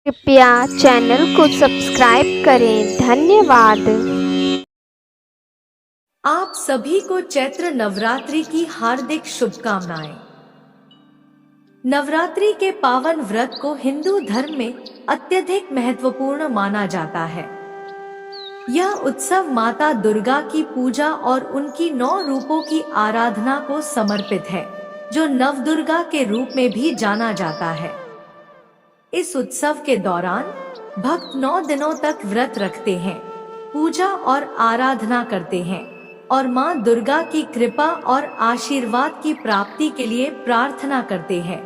कृपया चैनल को सब्सक्राइब करें। धन्यवाद। आप सभी को चैत्र नवरात्रि की हार्दिक शुभकामनाएं। नवरात्रि के पावन व्रत को हिंदू धर्म में अत्यधिक महत्वपूर्ण माना जाता है। यह उत्सव माता दुर्गा की पूजा और उनकी 9 रूपों की आराधना को समर्पित है, जो नवदुर्गा के रूप में भी जाना जाता है। इस उत्सव के दौरान भक्त 9 दिनों तक व्रत रखते हैं, पूजा और आराधना करते हैं और मां दुर्गा की कृपा और आशीर्वाद की प्राप्ति के लिए प्रार्थना करते हैं।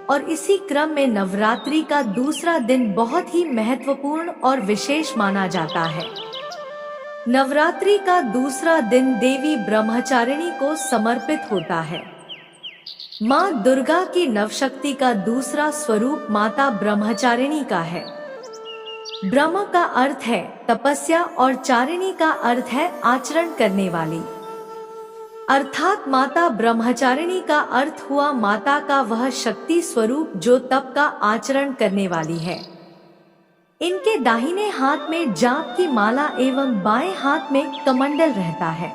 और इसी क्रम में नवरात्रि का दूसरा दिन बहुत ही महत्वपूर्ण और विशेष माना जाता है। नवरात्रि का दूसरा दिन देवी ब्रह्मचारिणी को समर्पित होता है। मां दुर्गा की नवशक्ति का दूसरा स्वरूप माता ब्रह्मचारिणी का है। ब्रह्म का अर्थ है तपस्या और चारिणी का अर्थ है आचरण करने वाली, अर्थात माता ब्रह्मचारिणी का अर्थ हुआ माता का वह शक्ति स्वरूप जो तप का आचरण करने वाली है। इनके दाहिने हाथ में जाप की माला एवं बाएं हाथ में कमंडल रहता है।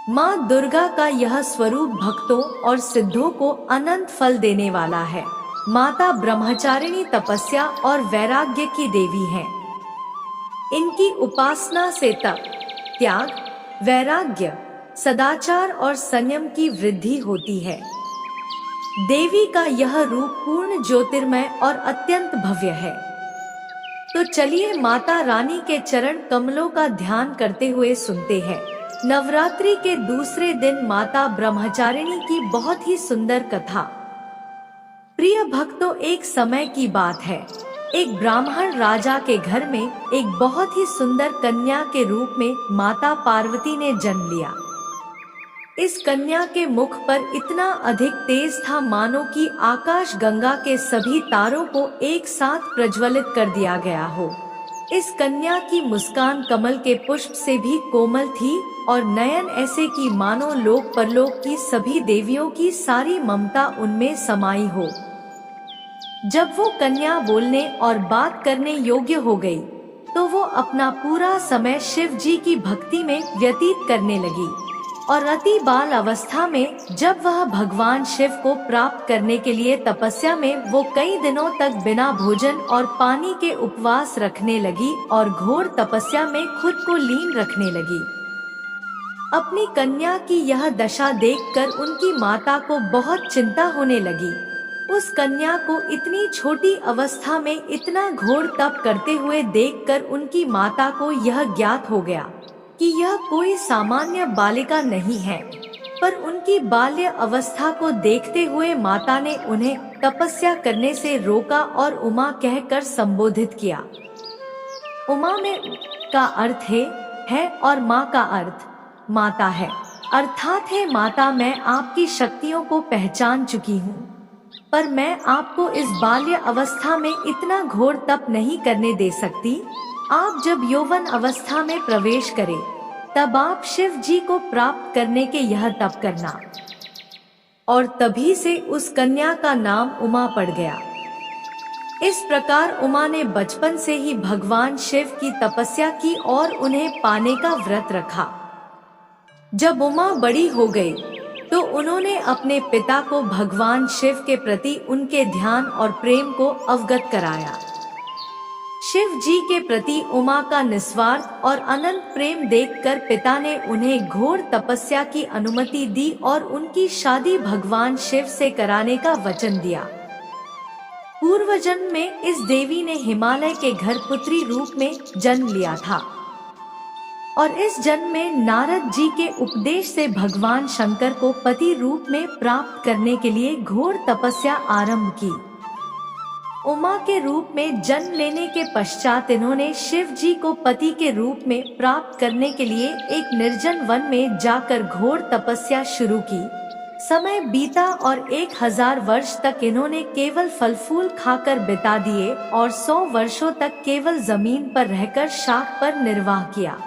मां दुर्गा का यह स्वरूप भक्तों और सिद्धों को अनंत फल देने वाला है। माता ब्रह्मचारिणी तपस्या और वैराग्य की देवी है। इनकी उपासना से तप, त्याग, वैराग्य, सदाचार और संयम की वृद्धि होती है। देवी का यह रूप पूर्ण ज्योतिर्मय और अत्यंत भव्य है। तो चलिए माता रानी के चरण कमलों का ध्यान करते हुए सुनते हैं नवरात्रि के दूसरे दिन माता ब्रह्मचारिणी की बहुत ही सुंदर कथा। प्रिय भक्तों, एक समय की बात है। एक ब्राह्मण राजा के घर में एक बहुत ही सुंदर कन्या के रूप में माता पार्वती ने जन्म लिया। इस कन्या के मुख पर इतना अधिक तेज था मानो कि आकाश गंगा के सभी तारों को एक साथ प्रज्वलित कर दिया गया हो। इस कन्या की मुस्कान कमल के पुष्प से भी कोमल थी और नयन ऐसे कि मानो लोक परलोक की सभी देवियों की सारी ममता उनमें समाई हो। जब वो कन्या बोलने और बात करने योग्य हो गई, तो वो अपना पूरा समय शिव जी की भक्ति में व्यतीत करने लगी। और अति बाल अवस्था में जब वह भगवान शिव को प्राप्त करने के लिए तपस्या में वो कई दिनों तक बिना भोजन और पानी के उपवास रखने लगी और घोर तपस्या में खुद को लीन रखने लगी। अपनी कन्या की यह दशा देखकर उनकी माता को बहुत चिंता होने लगी। उस कन्या को इतनी छोटी अवस्था में इतना घोर तप करते हुए देखकर उनकी माता को यह ज्ञात हो गया कि यह कोई सामान्य बालिका नहीं है। पर उनकी बाल्य अवस्था को देखते हुए माता ने उन्हें तपस्या करने से रोका और उमा कहकर संबोधित किया। उमा में का अर्थ है और माँ का अर्थ माता है, अर्थात है माता, मैं आपकी शक्तियों को पहचान चुकी हूँ, पर मैं आपको इस बाल्य अवस्था में इतना घोर तप नहीं करने दे सकती। आप जब यौवन अवस्था में प्रवेश करें, तब आप शिव जी को प्राप्त करने के यह तप करना। और तभी से उस कन्या का नाम उमा पड़ गया। इस प्रकार उमा ने बचपन से ही भगवान शिव की तपस्या की और उन्हें पाने का व्रत रखा। जब उमा बड़ी हो गई, तो उन्होंने अपने पिता को भगवान शिव के प्रति उनके ध्यान और प्रेम को अवगत कराया। शिव जी के प्रति उमा का निस्वार्थ और अनंत प्रेम देखकर पिता ने उन्हें घोर तपस्या की अनुमति दी और उनकी शादी भगवान शिव से कराने का वचन दिया। पूर्व जन्म में इस देवी ने हिमालय के घर पुत्री रूप में जन्म लिया था और इस जन्म में नारद जी के उपदेश से भगवान शंकर को पति रूप में प्राप्त करने के लिए घोर तपस्या आरंभ की। उमा के रूप में जन्म लेने के पश्चात इन्होंने शिव जी को पति के रूप में प्राप्त करने के लिए एक निर्जन वन में जाकर घोर तपस्या शुरू की। समय बीता और 1000 वर्ष तक इन्होंने केवल फल फूल खाकर बिता दिए और 100 वर्षों तक केवल जमीन पर रहकर शाक पर निर्वाह किया।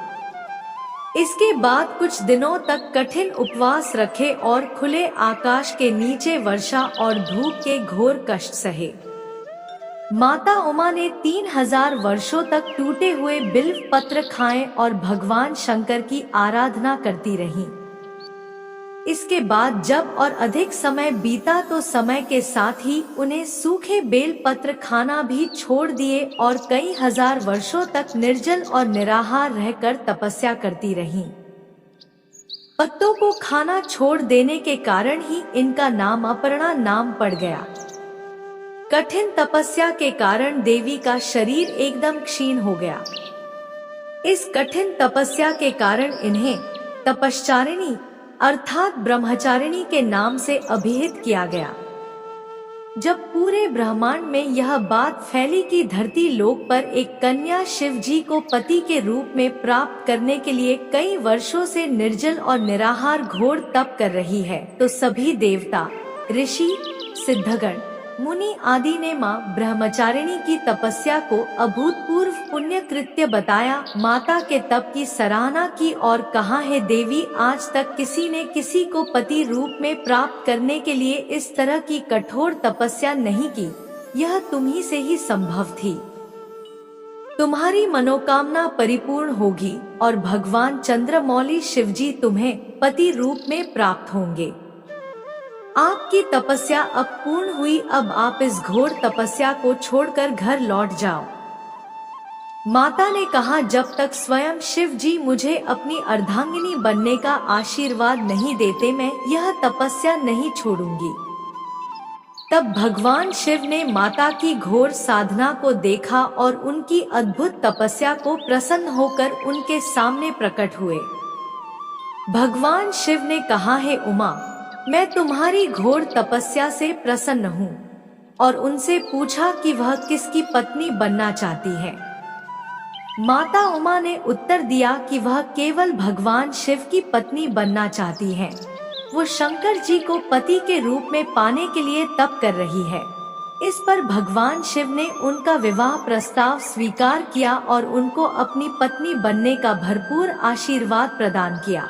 इसके बाद कुछ दिनों तक कठिन उपवास रखे और खुले आकाश के नीचे वर्षा और धूप के घोर कष्ट सहे। माता उमा ने 3000 वर्षों तक टूटे हुए बिल्व पत्र खाए और भगवान शंकर की आराधना करती रहीं। इसके बाद जब और अधिक समय बीता तो समय के साथ ही उन्हें सूखे बेल पत्र खाना भी छोड़ दिए और कई हजार वर्षों तक निर्जल और निराहार रहकर तपस्या करती रहीं। पत्तों को खाना छोड़ देने के कारण ही इनका नाम अपर्णा नाम पड़ गया। कठिन तपस्या के कारण देवी का शरीर एकदम क्षीण हो गया। इस कठिन तपस्या के कारण इन्हें तपश्चारिणी अर्थात ब्रह्मचारिणी के नाम से अभिहित किया गया। जब पूरे ब्रह्मांड में यह बात फैली कि धरती लोक पर एक कन्या शिव जी को पति के रूप में प्राप्त करने के लिए कई वर्षों से निर्जल और निराहार घोर तप कर रही है, तो सभी देवता, ऋषि, सिद्धगण, मुनि आदि ने मां ब्रह्मचारिणी की तपस्या को अभूतपूर्व पुण्य कृत्य बताया, माता के तप की सराहना की और कहा, है देवी, आज तक किसी ने किसी को पति रूप में प्राप्त करने के लिए इस तरह की कठोर तपस्या नहीं की। यह तुम ही से ही संभव थी। तुम्हारी मनोकामना परिपूर्ण होगी और भगवान चंद्रमौली शिवजी तुम्हें पति रूप में प्राप्त होंगे। आपकी तपस्या अब पूर्ण हुई, अब आप इस घोर तपस्या को छोड़कर घर लौट जाओ। माता ने कहा, जब तक स्वयं शिव जी मुझे अपनी अर्धांगिनी बनने का आशीर्वाद नहीं देते मैं यह तपस्या नहीं छोड़ूंगी। तब भगवान शिव ने माता की घोर साधना को देखा और उनकी अद्भुत तपस्या को प्रसन्न होकर उनके सामने प्रकट हुए। भगवान शिव ने कहा, है उमा, मैं तुम्हारी घोर तपस्या से प्रसन्न हूँ, और उनसे पूछा कि वह किसकी पत्नी बनना चाहती है। माता उमा ने उत्तर दिया कि वह केवल भगवान शिव की पत्नी बनना चाहती है। वो शंकर जी को पति के रूप में पाने के लिए तप कर रही है। इस पर भगवान शिव ने उनका विवाह प्रस्ताव स्वीकार किया और उनको अपनी पत्नी बनने का भरपूर आशीर्वाद प्रदान किया।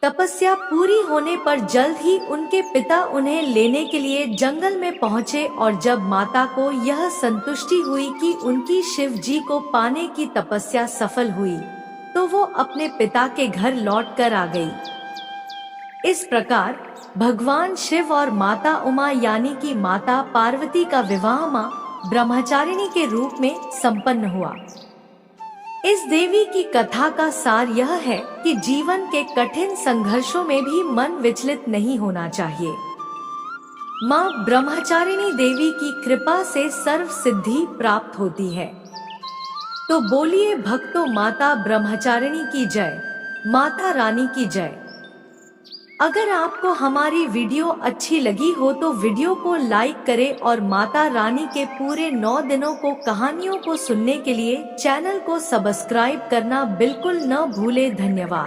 तपस्या पूरी होने पर जल्द ही उनके पिता उन्हें लेने के लिए जंगल में पहुंचे और जब माता को यह संतुष्टि हुई कि उनकी शिव जी को पाने की तपस्या सफल हुई, तो वो अपने पिता के घर लौट कर आ गई। इस प्रकार भगवान शिव और माता उमा यानी कि माता पार्वती का विवाह मां ब्रह्मचारिणी के रूप में संपन्न हुआ। इस देवी की कथा का सार यह है कि जीवन के कठिन संघर्षों में भी मन विचलित नहीं होना चाहिए। मां ब्रह्मचारिणी देवी की कृपा से सर्व सिद्धि प्राप्त होती है। तो बोलिए भक्तों, माता ब्रह्मचारिणी की जय, माता रानी की जय। अगर आपको हमारी वीडियो अच्छी लगी हो तो वीडियो को लाइक करें और माता रानी के पूरे 9 दिनों को कहानियों को सुनने के लिए चैनल को सब्सक्राइब करना बिल्कुल न भूले। धन्यवाद।